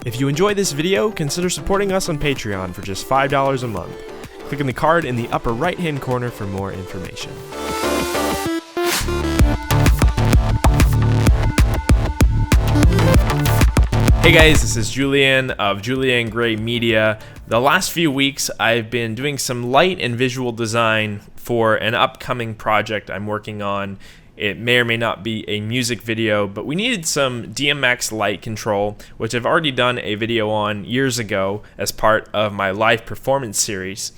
If you enjoy this video, consider supporting us on Patreon for just $5 a month. Click on the card in the upper right-hand corner for more information. Hey guys, this is Julian of Julian Gray Media. The last few weeks I've been doing some light and visual design for an upcoming project I'm working on. It may or may not be a music video, but we needed some DMX light control, which I've already done a video on years ago as part of my live performance series.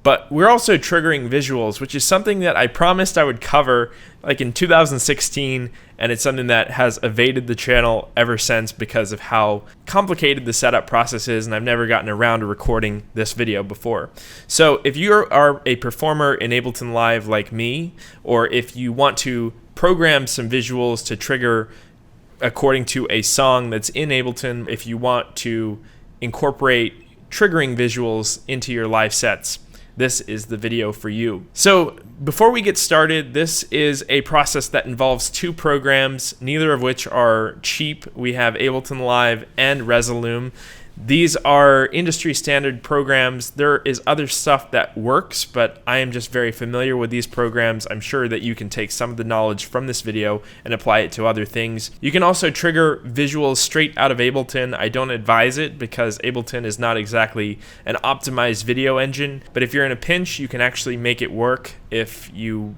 But we're also triggering visuals, which is something that I promised I would cover like in 2016, and it's something that has evaded the channel ever since because of how complicated the setup process is, and I've never gotten around to recording this video before. So if you are a performer in Ableton Live like me, or if you want to program some visuals to trigger according to a song that's in Ableton, if you want to incorporate triggering visuals into your live sets, this is the video for you. So before we get started, this is a process that involves two programs, neither of which are cheap. We have Ableton Live and Resolume. These are industry standard programs. There is other stuff that works, but I am just very familiar with these programs. I'm sure that you can take some of the knowledge from this video and apply it to other things. You can also trigger visuals straight out of Ableton. I don't advise it because Ableton is not exactly an optimized video engine, but if you're in a pinch, you can actually make it work if you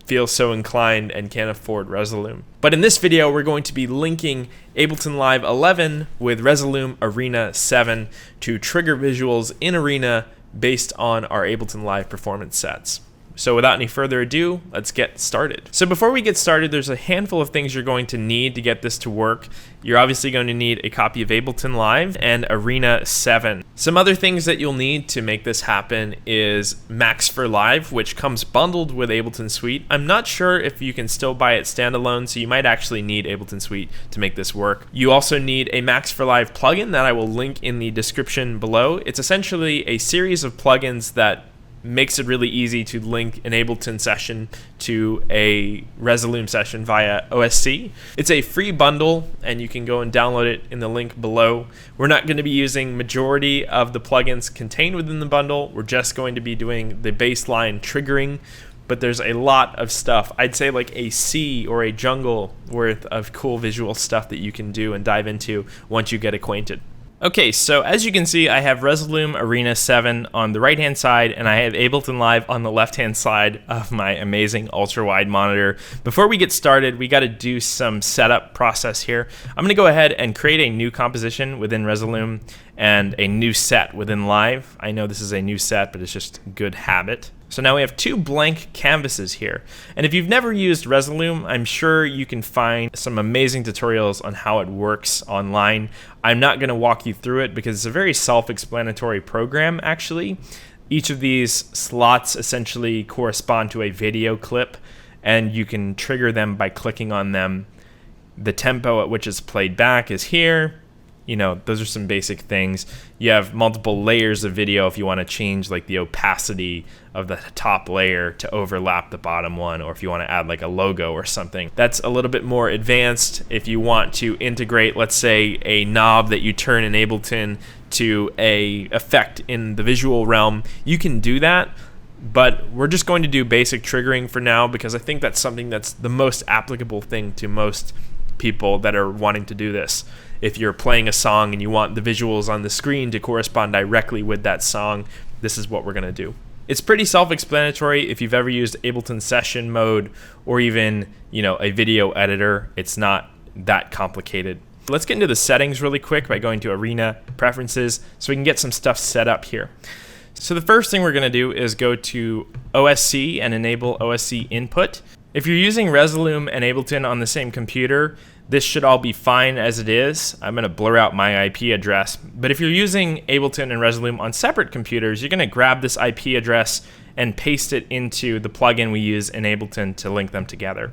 feel so inclined and can't afford Resolume. But in this video, we're going to be linking Ableton Live 11 with Resolume Arena 7 to trigger visuals in Arena based on our Ableton Live performance sets. So without any further ado, let's get started. So before we get started, there's a handful of things you're going to need to get this to work. You're obviously going to need a copy of Ableton Live and Arena 7. Some other things that you'll need to make this happen is Max for Live, which comes bundled with Ableton Suite. I'm not sure if you can still buy it standalone, so you might actually need Ableton Suite to make this work. You also need a Max for Live plugin that I will link in the description below. It's essentially a series of plugins that makes it really easy to link an Ableton session to a Resolume session via OSC. It's a free bundle, and you can go and download it in the link below. We're not going to be using majority of the plugins contained within the bundle. We're just going to be doing the baseline triggering, but there's a lot of stuff. I'd say like a C or a jungle worth of cool visual stuff that you can do and dive into once you get acquainted. Okay, so as you can see, I have Resolume Arena 7 on the right-hand side, and I have Ableton Live on the left-hand side of my amazing ultra-wide monitor. Before we get started, we got to do some setup process here. I'm going to go ahead and create a new composition within Resolume and a new set within Live. I know this is a new set, but it's just good habit. So now we have two blank canvases here. And if you've never used Resolume, I'm sure you can find some amazing tutorials on how it works online. I'm not going to walk you through it because it's a very self-explanatory program, actually. Each of these slots essentially correspond to a video clip, and you can trigger them by clicking on them. The tempo at which it's played back is here. You know, those are some basic things. You have multiple layers of video if you want to change like the opacity of the top layer to overlap the bottom one, or if you want to add like a logo or something. That's a little bit more advanced. If you want to integrate, let's say, a knob that you turn in Ableton to a effect in the visual realm, you can do that. But we're just going to do basic triggering for now because I think that's something that's the most applicable thing to most people that are wanting to do this. If you're playing a song and you want the visuals on the screen to correspond directly with that song, this is what we're going to do. It's pretty self-explanatory if you've ever used Ableton Session mode or even, a video editor. It's not that complicated. Let's get into the settings really quick by going to Arena Preferences so we can get some stuff set up here. So the first thing we're going to do is go to OSC and enable OSC input. If you're using Resolume and Ableton on the same computer, this should all be fine as it is. I'm going to blur out my IP address. But if you're using Ableton and Resolume on separate computers, you're going to grab this IP address and paste it into the plugin we use in Ableton to link them together.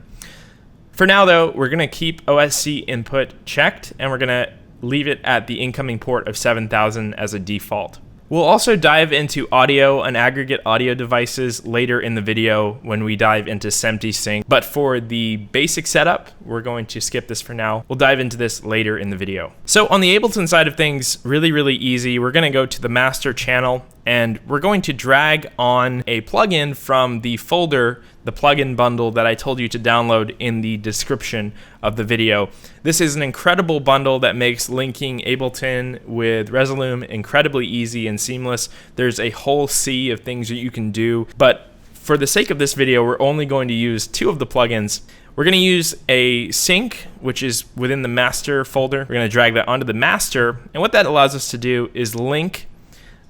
For now, though, we're going to keep OSC input checked, and we're going to leave it at the incoming port of 7000 as a default. We'll also dive into audio and aggregate audio devices later in the video when we dive into SMPTE sync. But for the basic setup, we're going to skip this for now. We'll dive into this later in the video. So on the Ableton side of things, really easy. We're going to go to the master channel and we're going to drag on a plugin from the folder, the plugin bundle that I told you to download in the description of the video. This is an incredible bundle that makes linking Ableton with Resolume incredibly easy and seamless. There's a whole sea of things that you can do, but for the sake of this video, we're only going to use 2 of the plugins. We're going to use a sync, which is within the master folder. We're going to drag that onto the master, and what that allows us to do is link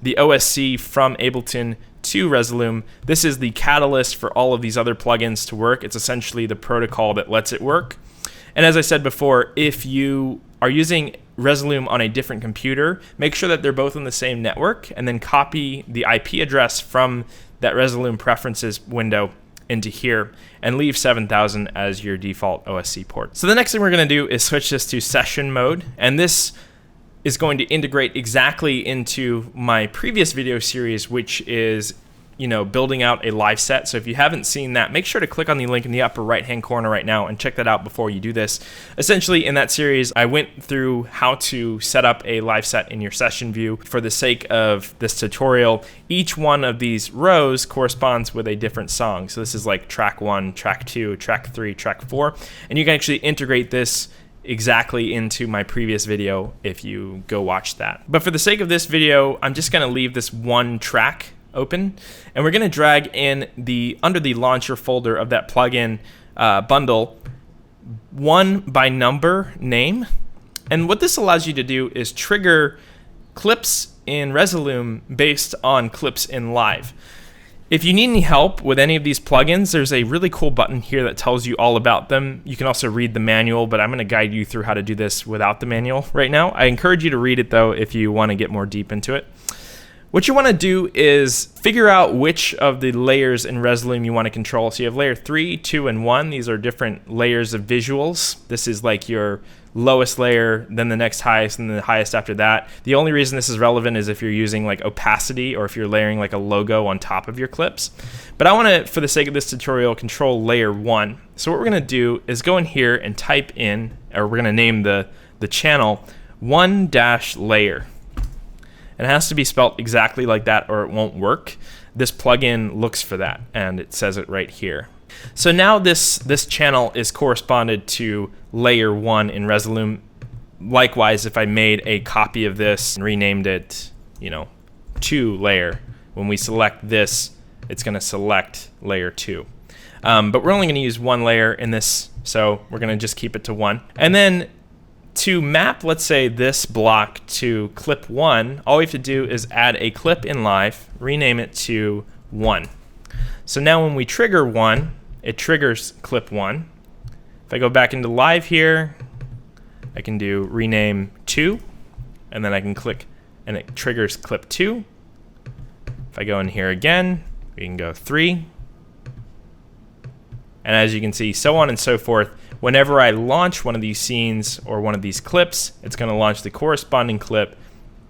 the OSC from Ableton to Resolume. This is the catalyst for all of these other plugins to work. It's essentially the protocol that lets it work. And as I said before, if you are using Resolume on a different computer, make sure that they're both on the same network and then copy the IP address from that Resolume preferences window into here and leave 7000 as your default OSC port. So the next thing we're going to do is switch this to session mode, and this is going to integrate exactly into my previous video series, which is, building out a live set. So if you haven't seen that, make sure to click on the link in the upper right-hand corner right now and check that out before you do this. Essentially, in that series, I went through how to set up a live set in your session view. For the sake of this tutorial, each one of these rows corresponds with a different song. So this is like track 1, track 2, track 3, track 4, and you can actually integrate this exactly into my previous video if you go watch that. But for the sake of this video, I'm just going to leave this one track open, and we're going to drag in under the launcher folder of that plugin bundle 1 by number name. And what this allows you to do is trigger clips in Resolume based on clips in Live. If you need any help with any of these plugins, there's a really cool button here that tells you all about them. You can also read the manual, but I'm going to guide you through how to do this without the manual right now. I encourage you to read it though if you want to get more deep into it. What you want to do is figure out which of the layers in Resolume you want to control. So you have layer 3, 2, and 1. These are different layers of visuals. This is like your lowest layer, then the next highest, and the highest after that. The only reason this is relevant is if you're using like opacity or if you're layering like a logo on top of your clips. But I want to, for the sake of this tutorial, control layer 1. So what we're going to do is go in here and type in, or we're going to name the channel 1-layer. And it has to be spelled exactly like that or it won't work. This plugin looks for that, and it says it right here. So now this channel is corresponded to layer 1 in Resolume. Likewise, if I made a copy of this and renamed it, 2 layer, when we select this, it's going to select layer 2. But we're only going to use 1 layer in this, so we're going to just keep it to 1. And then to map, let's say, this block to clip 1, all we have to do is add a clip in Live, rename it to 1. So now when we trigger 1, it triggers clip 1. If I go back into Live here, I can do rename 2, and then I can click, and it triggers clip 2. If I go in here again, we can go 3. And as you can see, so on and so forth. Whenever I launch one of these scenes or one of these clips, it's going to launch the corresponding clip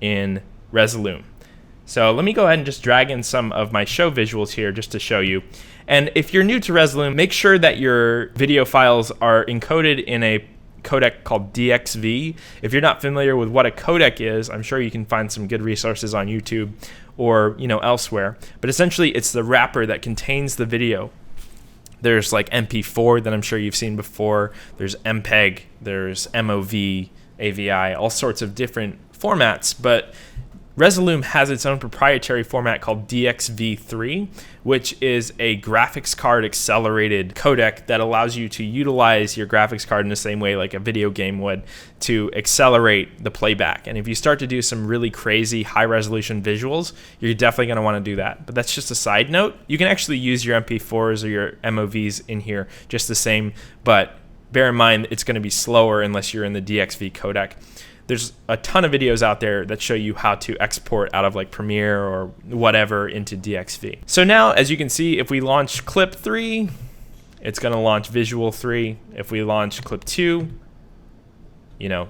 in Resolume. So let me go ahead and just drag in some of my show visuals here just to show you. And if you're new to Resolume, make sure that your video files are encoded in a codec called DXV. If you're not familiar with what a codec is, I'm sure you can find some good resources on YouTube or elsewhere. But essentially, it's the wrapper that contains the video. There's like MP4 that I'm sure you've seen before. There's MPEG, there's MOV, AVI, all sorts of different formats. But Resolume has its own proprietary format called DXV3, which is a graphics card accelerated codec that allows you to utilize your graphics card in the same way like a video game would to accelerate the playback. And if you start to do some really crazy high resolution visuals, you're definitely going to want to do that. But that's just a side note. You can actually use your MP4s or your MOVs in here just the same, but bear in mind it's going to be slower unless you're in the DXV codec. There's a ton of videos out there that show you how to export out of like Premiere or whatever into DXV. So now, as you can see, if we launch clip 3, it's going to launch visual 3. If we launch clip 2,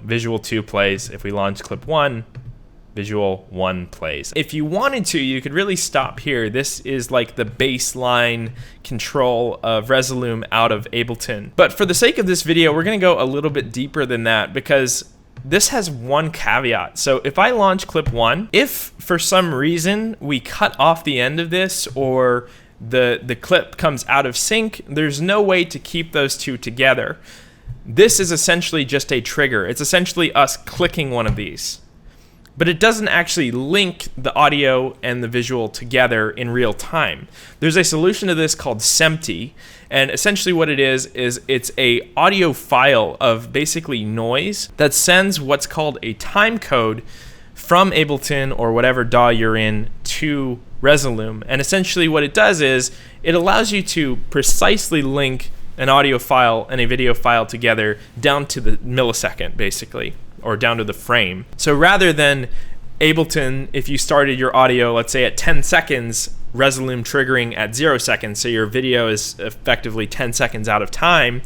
visual 2 plays. If we launch clip 1, visual 1 plays. If you wanted to, you could really stop here. This is like the baseline control of Resolume out of Ableton. But for the sake of this video, we're going to go a little bit deeper than that because this has one caveat. So if I launch clip 1, if for some reason we cut off the end of this or the clip comes out of sync, there's no way to keep those two together. This is essentially just a trigger. It's essentially us clicking one of these. But it doesn't actually link the audio and the visual together in real time. There's a solution to this called SMPTE, and essentially what it is it's a audio file of basically noise that sends what's called a time code from Ableton or whatever DAW you're in to Resolume. And essentially what it does is it allows you to precisely link an audio file and a video file together down to the millisecond, basically, or down to the frame. So rather than Ableton, if you started your audio, let's say at 10 seconds, Resolume triggering at 0 seconds, so your video is effectively 10 seconds out of time,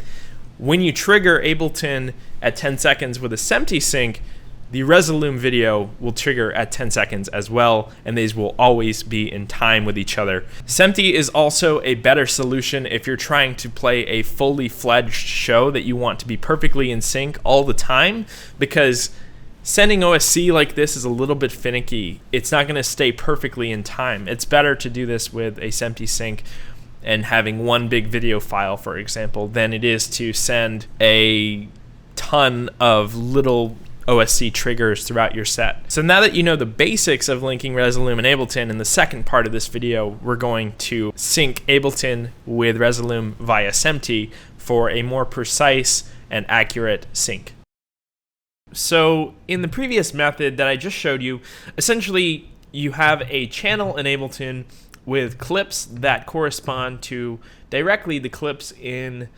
when you trigger Ableton at 10 seconds with a SMPTE sync, the Resolume video will trigger at 10 seconds as well, and these will always be in time with each other. SMPTE is also a better solution if you're trying to play a fully fledged show that you want to be perfectly in sync all the time, because sending OSC like this is a little bit finicky. It's not going to stay perfectly in time. It's better to do this with a SMPTE sync and having one big video file, for example, than it is to send a ton of little OSC triggers throughout your set. So now that you know the basics of linking Resolume and Ableton, in the second part of this video, we're going to sync Ableton with Resolume via SMPTE for a more precise and accurate sync. So in the previous method that I just showed you, essentially you have a channel in Ableton with clips that correspond to directly the clips in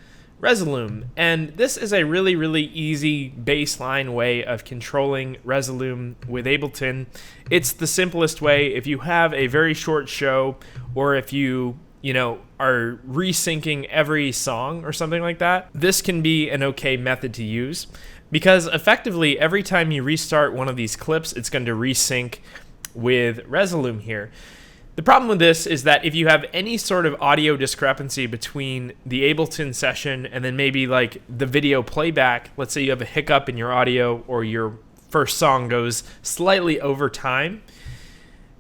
Resolume, and this is a really, really easy baseline way of controlling Resolume with Ableton. It's the simplest way. If you have a very short show, or if you are resyncing every song or something like that, this can be an okay method to use, because effectively every time you restart one of these clips, it's going to resync with Resolume here. The problem with this is that if you have any sort of audio discrepancy between the Ableton session and then maybe like the video playback, let's say you have a hiccup in your audio or your first song goes slightly over time,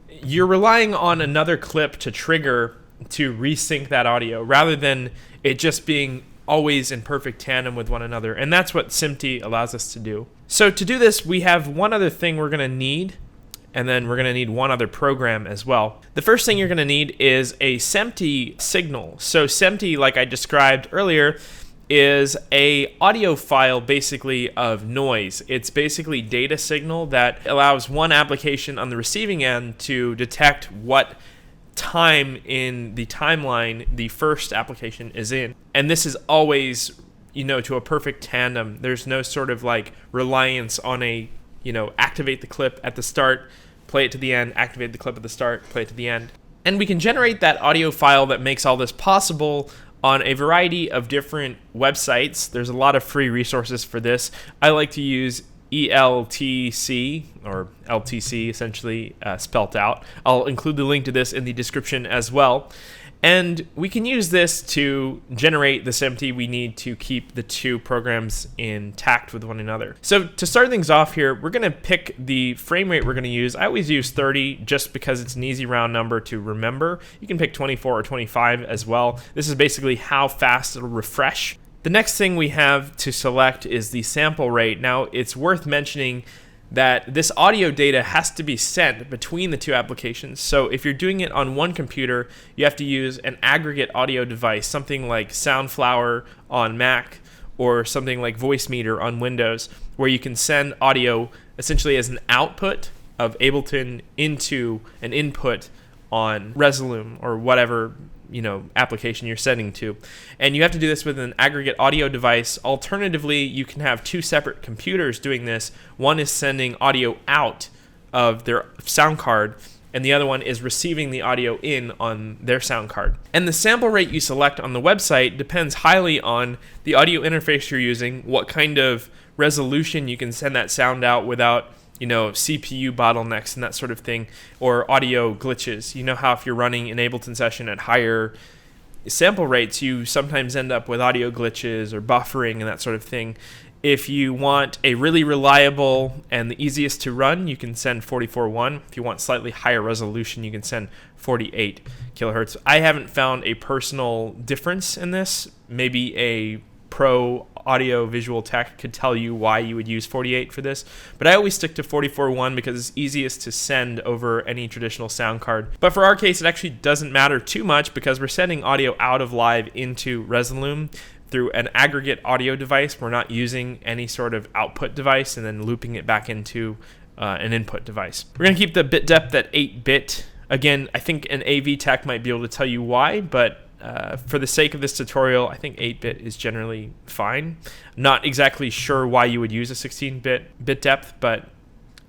you're relying on another clip to trigger to resync that audio rather than it just being always in perfect tandem with one another. And that's what SMPTE allows us to do. So to do this, we have one other thing we're going to need, and then we're going to need one other program as well. The first thing you're going to need is a SMPTE signal. So SMPTE, like I described earlier, is a audio file basically of noise. It's basically data signal that allows one application on the receiving end to detect what time in the timeline the first application is in. And this is always, to a perfect tandem. There's no sort of like reliance on a activate the clip at the start, play it to the end, activate the clip at the start, play it to the end. And we can generate that audio file that makes all this possible on a variety of different websites. There's a lot of free resources for this. I like to use ELTC, or LTC essentially, spelt out. I'll include the link to this in the description as well. And we can use this to generate the SMPTE we need to keep the two programs intact with one another. So to start things off here, we're going to pick the frame rate we're going to use. I always use 30 just because it's an easy round number to remember. You can pick 24 or 25 as well. This is basically how fast it'll refresh. The next thing we have to select is the sample rate. Now, it's worth mentioning that this audio data has to be sent between the two applications. So if you're doing it on one computer, you have to use an aggregate audio device, something like Soundflower on Mac or something like Voicemeeter on Windows, where you can send audio essentially as an output of Ableton into an input on Resolume or whatever application you're sending to. And you have to do this with an aggregate audio device. Alternatively, you can have two separate computers doing this. One is sending audio out of their sound card, and the other one is receiving the audio in on their sound card. And the sample rate you select on the website depends highly on the audio interface you're using, what kind of resolution you can send that sound out without CPU bottlenecks and that sort of thing, or audio glitches. You know how if you're running an Ableton session at higher sample rates, you sometimes end up with audio glitches or buffering and that sort of thing. If you want a really reliable and the easiest to run, you can send 44.1. If you want slightly higher resolution, you can send 48 kilohertz. I haven't found a personal difference in this. Maybe a pro audio visual tech could tell you why you would use 48 for this, but I always stick to 44.1 because it's easiest to send over any traditional sound card. But for our case, it actually doesn't matter too much because we're sending audio out of Live into Resolume through an aggregate audio device. We're not using any sort of output device and then looping it back into an input device. We're going to keep the bit depth at 8-bit. Again, I think an AV tech might be able to tell you why, but for the sake of this tutorial, I think 8-bit is generally fine. Not exactly sure why you would use a 16-bit bit depth, but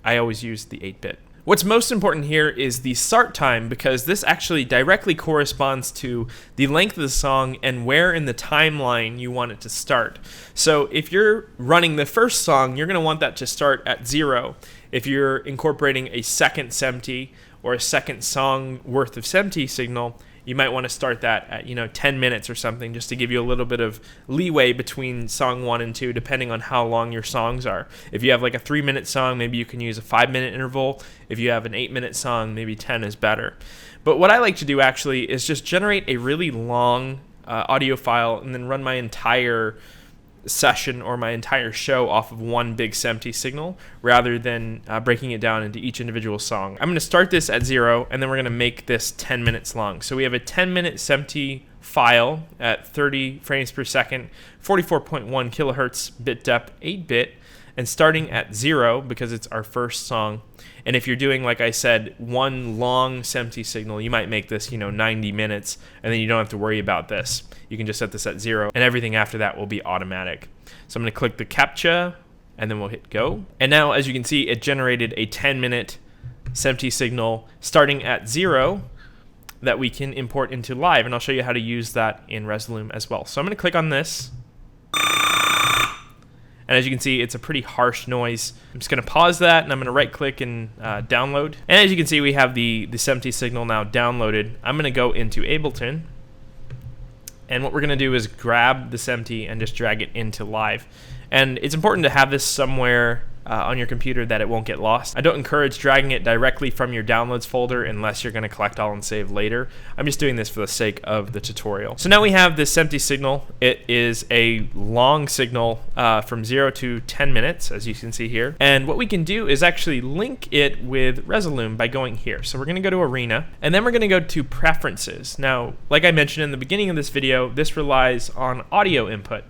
I always use the 8-bit. What's most important here is the start time, because this actually directly corresponds to the length of the song and where in the timeline you want it to start. So if you're running the first song, you're going to want that to start at 0. If you're incorporating a second SMPTE or a second song worth of SMPTE signal, you might want to start that at 10 minutes or something, just to give you a little bit of leeway between song 1 and 2, depending on how long your songs are. If you have like a 3-minute song, maybe you can use a 5-minute interval. If you have an 8-minute song, maybe 10 is better. But what I like to do actually is just generate a really long audio file and then run my entire session or my entire show off of one big SMPTE signal, rather than breaking it down into each individual song. I'm going to start this at 0, and then we're going to make this 10 minutes long. So we have a 10-minute SMPTE file at 30 frames per second, 44.1 kilohertz bit depth, 8-bit, and starting at 0 because it's our first song. And if you're doing, like I said, one long SMPTE signal, you might make this 90 minutes, and then you don't have to worry about this. You can just set this at 0, and everything after that will be automatic. So I'm going to click the CAPTCHA, and then we'll hit go. And now, as you can see, it generated a 10-minute SMPTE signal starting at 0 that we can import into Live, and I'll show you how to use that in Resolume as well. So I'm going to click on this. And as you can see, it's a pretty harsh noise. I'm just going to pause that, and I'm going to right-click and download. And as you can see, we have the SMPTE signal now downloaded. I'm going to go into Ableton. And what we're going to do is grab the SMPTE and just drag it into Live. And it's important to have this somewhere on your computer that it won't get lost. I don't encourage dragging it directly from your downloads folder unless you're going to collect all and save later. I'm just doing this for the sake of the tutorial. So now we have this SMPTE signal. It is a long signal from 0 to 10 minutes, as you can see here. And what we can do is actually link it with Resolume by going here. So we're going to go to Arena, and then we're going to go to Preferences. Now, like I mentioned in the beginning of this video, this relies on audio input.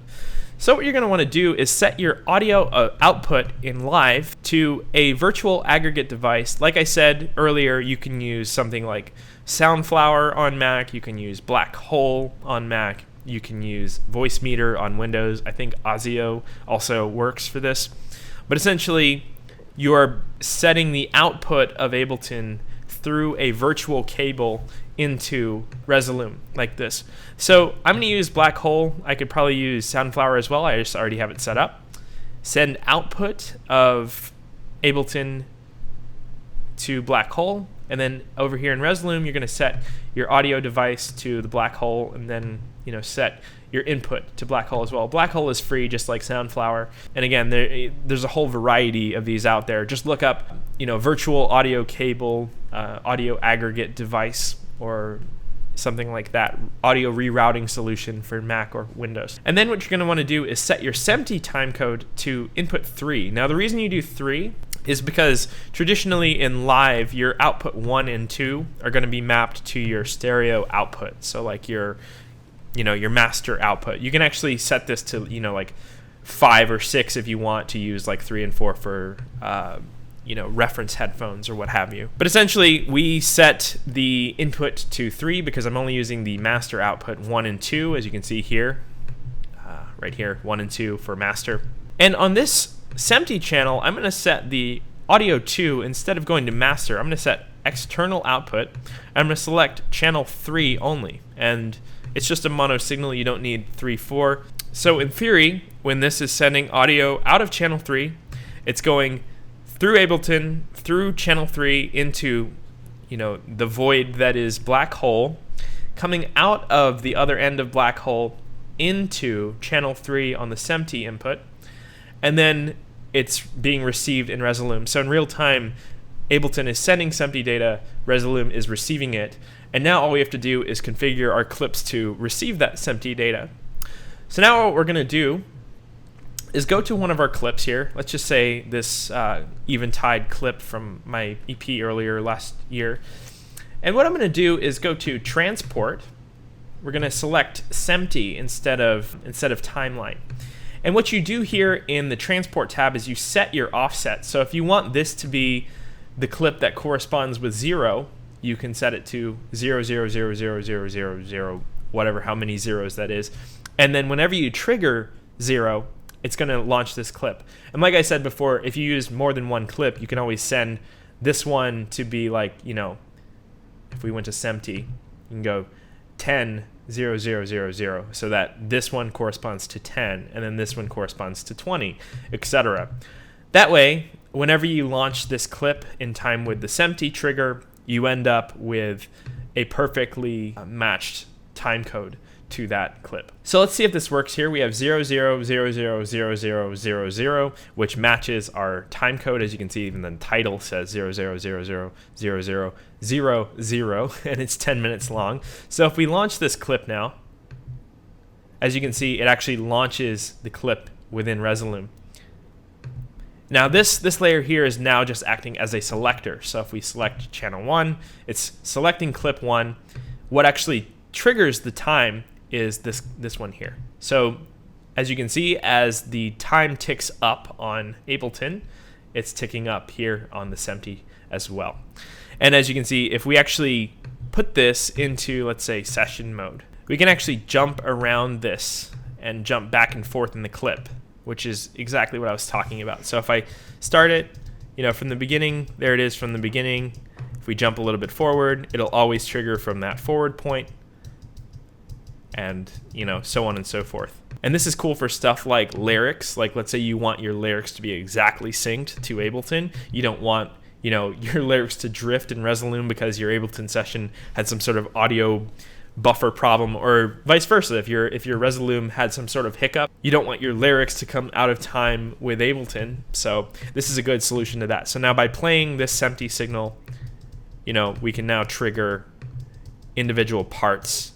So what you're going to want to do is set your audio output in Live to a virtual aggregate device. Like I said earlier, you can use something like Soundflower on Mac, you can use Blackhole on Mac, you can use Voicemeeter on Windows. I think Audio also works for this. But essentially, you are setting the output of Ableton through a virtual cable into Resolume like this. So I'm going to use Blackhole. I could probably use Soundflower as well. I just already have it set up. Send output of Ableton to Blackhole, and then over here in Resolume, you're going to set your audio device to the Blackhole, and then set your input to Blackhole as well. Blackhole is free, just like Soundflower. And again, there's a whole variety of these out there. Just look up, virtual audio cable, audio aggregate device, or something like that, audio rerouting solution for Mac or Windows. And then what you're going to want to do is set your SMPTE timecode to input 3. Now the reason you do 3 is because traditionally in Live, your output 1 and 2 are going to be mapped to your stereo output. So like your master output. You can actually set this to like 5 or 6 if you want to use like 3 and 4 for reference headphones or what have you. But essentially, we set the input to 3 because I'm only using the master output 1 and 2, as you can see here, right here, 1 and 2 for master. And on this SMPTE channel, I'm going to set the audio 2, instead of going to master, I'm going to set external output. I'm going to select channel 3 only, and it's just a mono signal. You don't need 3, 4. So in theory, when this is sending audio out of channel 3, it's going through Ableton, through channel 3 into, the void that is Blackhole, coming out of the other end of Blackhole into channel 3 on the SMPTE input, and then it's being received in Resolume. So in real time, Ableton is sending SMPTE data, Resolume is receiving it, and now all we have to do is configure our clips to receive that SMPTE data. So now what we're going to do is go to one of our clips here. Let's just say this Eventide clip from my EP earlier last year. And what I'm going to do is go to Transport. We're going to select SMPTE instead of Timeline. And what you do here in the Transport tab is you set your offset. So if you want this to be the clip that corresponds with 0, you can set it to 0, 0, 0, 0, 0, 0, 0, whatever, how many zeros that is. And then whenever you trigger 0, it's going to launch this clip. And like I said before, if you use more than one clip, you can always send this one to be like, if we went to SMPTE, you can go 10, 0, 0, 0, 0, so that this one corresponds to 10, and then this one corresponds to 20, etc. That way, whenever you launch this clip in time with the SMPTE trigger, you end up with a perfectly matched time code to that clip. So let's see if this works here. We have 0, 0, 0, 0, 0, 0, 0, 0, which matches our time code. As you can see, even the title says 0, 0, 0, 0, 0, 0, 0, 0, and it's 10 minutes long. So if we launch this clip now, as you can see, it actually launches the clip within Resolume. Now this layer here is now just acting as a selector. So if we select channel 1, it's selecting clip 1. What actually triggers the time is this one here. So as you can see, as the time ticks up on Ableton, it's ticking up here on the SMPTE as well. And as you can see, if we actually put this into, let's say, session mode, we can actually jump around this and jump back and forth in the clip, which is exactly what I was talking about. So if I start it, from the beginning, there it is from the beginning. If we jump a little bit forward, it'll always trigger from that forward point, and so on and so forth. And this is cool for stuff like lyrics. Like, let's say you want your lyrics to be exactly synced to Ableton. You don't want your lyrics to drift in Resolume because your Ableton session had some sort of audio buffer problem, or vice versa. If your Resolume had some sort of hiccup, you don't want your lyrics to come out of time with Ableton. So this is a good solution to that. So now by playing this SMPTE signal, we can now trigger individual parts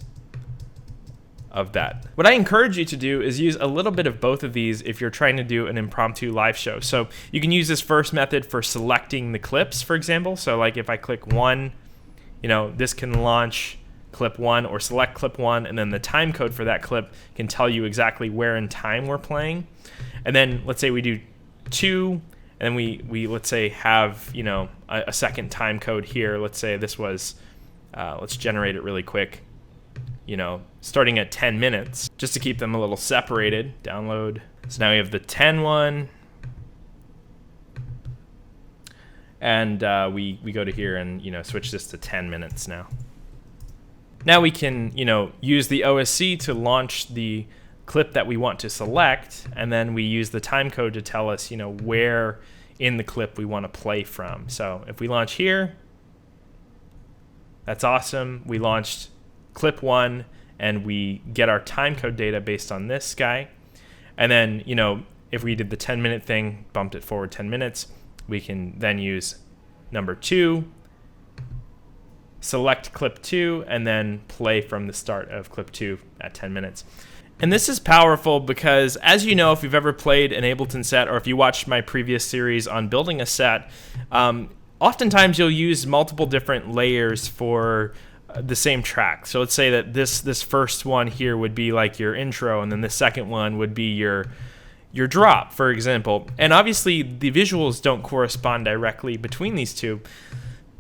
of that. What I encourage you to do is use a little bit of both of these if you're trying to do an impromptu live show. So you can use this first method for selecting the clips, for example. So like if I click 1, this can launch clip 1 or select clip 1, and then the time code for that clip can tell you exactly where in time we're playing. And then let's say we do 2, and then we let's say have a second time code here. Let's say this was let's generate it really quick, starting at 10 minutes, just to keep them a little separated. Download. So now we have the 10 one, and we go to here and switch this to 10 minutes now. Now we can use the OSC to launch the clip that we want to select, and then we use the time code to tell us where in the clip we want to play from. So if we launch here, that's awesome. We launched clip 1, and we get our time code data based on this guy. And then if we did the 10-minute thing, bumped it forward 10 minutes, we can then use number 2, select clip 2, and then play from the start of clip 2 at 10 minutes. And this is powerful because, as you know, if you've ever played an Ableton set, or if you watched my previous series on building a set, oftentimes you'll use multiple different layers for the same track. So let's say that this first one here would be like your intro, and then the second one would be your drop, for example. And obviously the visuals don't correspond directly between these two,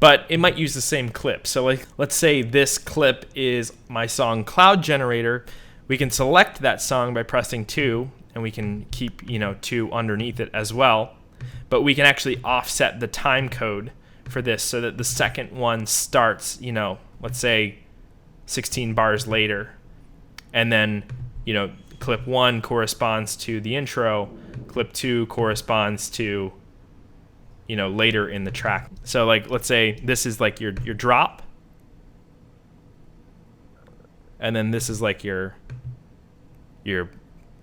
but it might use the same clip. So like, let's say this clip is my song Cloud Generator. We can select that song by pressing 2, and we can keep 2 underneath it as well. But we can actually offset the time code for this so that the second one starts, let's say 16 bars later. And then, clip 1 corresponds to the intro, clip 2 corresponds to later in the track. So like, let's say this is like your drop, and then this is like your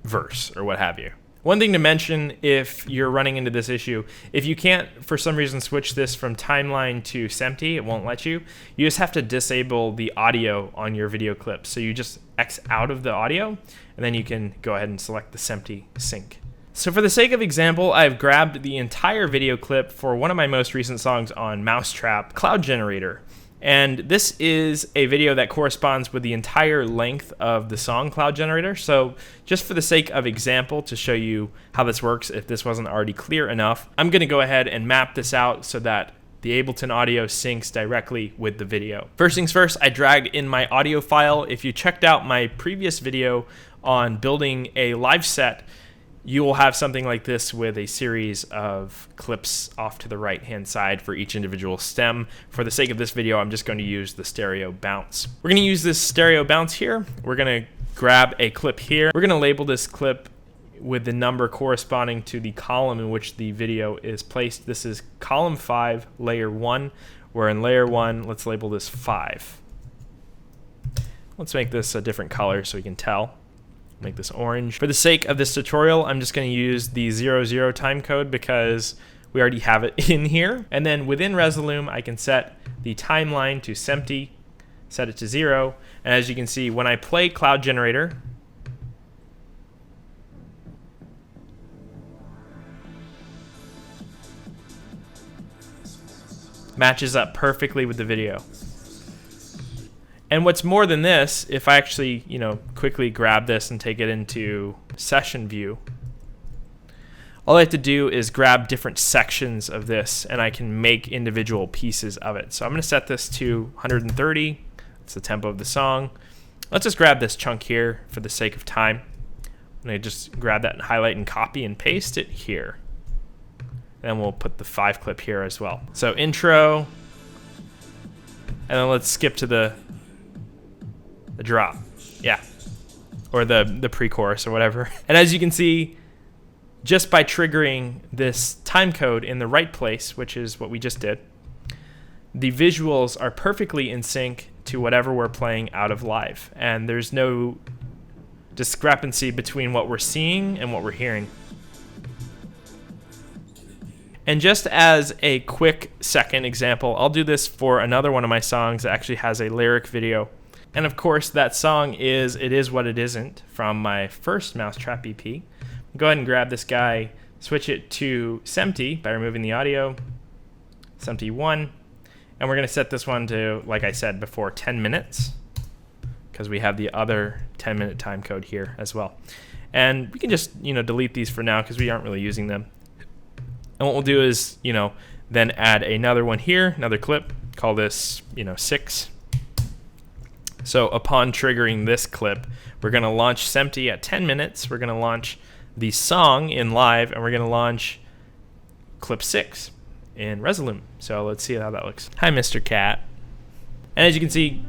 verse or what have you. One thing to mention if you're running into this issue, if you can't for some reason switch this from timeline to SMPTE, it won't let you. You just have to disable the audio on your video clip. So you just X out of the audio, and then you can go ahead and select the SMPTE sync. So for the sake of example, I've grabbed the entire video clip for one of my most recent songs on Mousetrap, Cloud Generator. And this is a video that corresponds with the entire length of the song Cloud Generator. So just for the sake of example, to show you how this works, if this wasn't already clear enough, I'm going to go ahead and map this out so that the Ableton audio syncs directly with the video. First things first, I dragged in my audio file. If you checked out my previous video on building a live set, you will have something like this with a series of clips off to the right-hand side for each individual stem. For the sake of this video, I'm just going to use the stereo bounce. We're going to use this stereo bounce here. We're going to grab a clip here. We're going to label this clip with the number corresponding to the column in which the video is placed. This is column 5, layer 1. We're in layer 1. Let's label this 5. Let's make this a different color so we can tell. Make this orange. For the sake of this tutorial, I'm just going to use the 00 timecode because we already have it in here. And then within Resolume, I can set the timeline to SMPTE, set it to 0. And as you can see, when I play Cloud Generator, matches up perfectly with the video. And what's more than this, if I actually, quickly grab this and take it into session view, all I have to do is grab different sections of this and I can make individual pieces of it. So I'm going to set this to 130. It's the tempo of the song. Let's just grab this chunk here for the sake of time. I'm going to just grab that and highlight and copy and paste it here. And we'll put the 5 clip here as well. So intro, and then let's skip to the drop, or the pre-chorus or whatever. And as you can see, just by triggering this time code in the right place, which is what we just did, the visuals are perfectly in sync to whatever we're playing out of live, and there's no discrepancy between what we're seeing and what we're hearing. And just as a quick second example, I'll do this for another one of my songs that actually has a lyric video. And of course, that song is It Is What It Isn't from my first Mousetrap EP. Go ahead and grab this guy, switch it to SMPTE by removing the audio, SMPTE 1, and we're going to set this one to, like I said before, 10 minutes, because we have the other 10-minute time code here as well. And we can just, delete these for now because we aren't really using them. And what we'll do is, then add another one here, another clip, call this, 6. So upon triggering this clip, we're going to launch SMPTE at 10 minutes. We're going to launch the song in live, and we're going to launch clip 6 in Resolume. So let's see how that looks. Hi, Mr. Cat. And as you can see,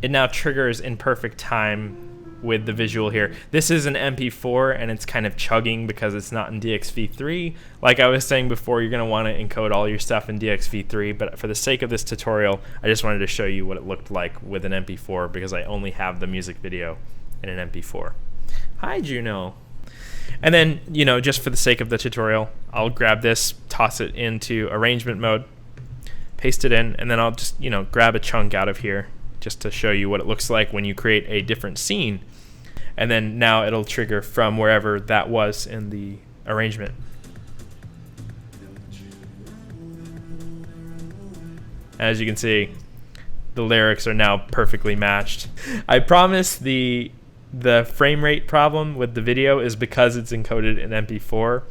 it now triggers in perfect time with the visual here. This is an MP4 and it's kind of chugging because it's not in DXV3. Like I was saying before, you're going to want to encode all your stuff in DXV3, but for the sake of this tutorial, I just wanted to show you what it looked like with an MP4 because I only have the music video in an MP4. Hi, Juno. And then, just for the sake of the tutorial, I'll grab this, toss it into arrangement mode, paste it in, and then I'll just, grab a chunk out of here just to show you what it looks like when you create a different scene. And then now it'll trigger from wherever that was in the arrangement. As you can see, the lyrics are now perfectly matched. I promise the frame rate problem with the video is because it's encoded in MP4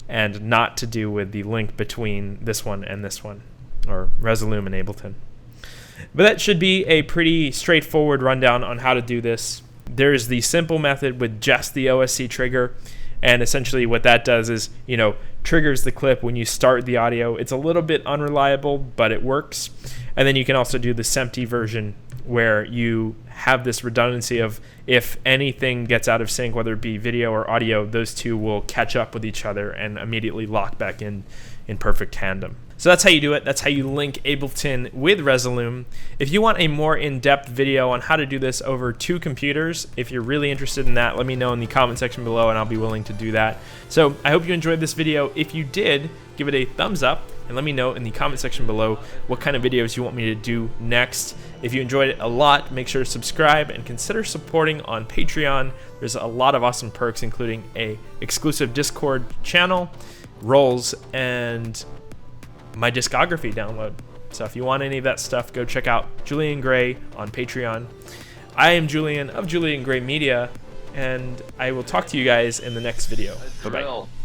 and not to do with the link between this one and this one, or Resolume and Ableton. But that should be a pretty straightforward rundown on how to do this. There's the simple method with just the OSC trigger, and essentially what that does is, triggers the clip when you start the audio. It's a little bit unreliable, but it works. And then you can also do the SMPTE version where you have this redundancy of if anything gets out of sync, whether it be video or audio, those two will catch up with each other and immediately lock back in in perfect tandem. So that's how you do it. That's how you link Ableton with Resolume. If you want a more in-depth video on how to do this over 2 computers, if you're really interested in that, let me know in the comment section below and I'll be willing to do that. So I hope you enjoyed this video. If you did, give it a thumbs up and let me know in the comment section below what kind of videos you want me to do next. If you enjoyed it a lot, make sure to subscribe and consider supporting on Patreon. There's a lot of awesome perks, including a exclusive Discord channel, roles, and my discography download. So if you want any of that stuff, go check out Julian Gray on Patreon. I am Julian of Julian Gray Media, and I will talk to you guys in the next video. Bye-bye.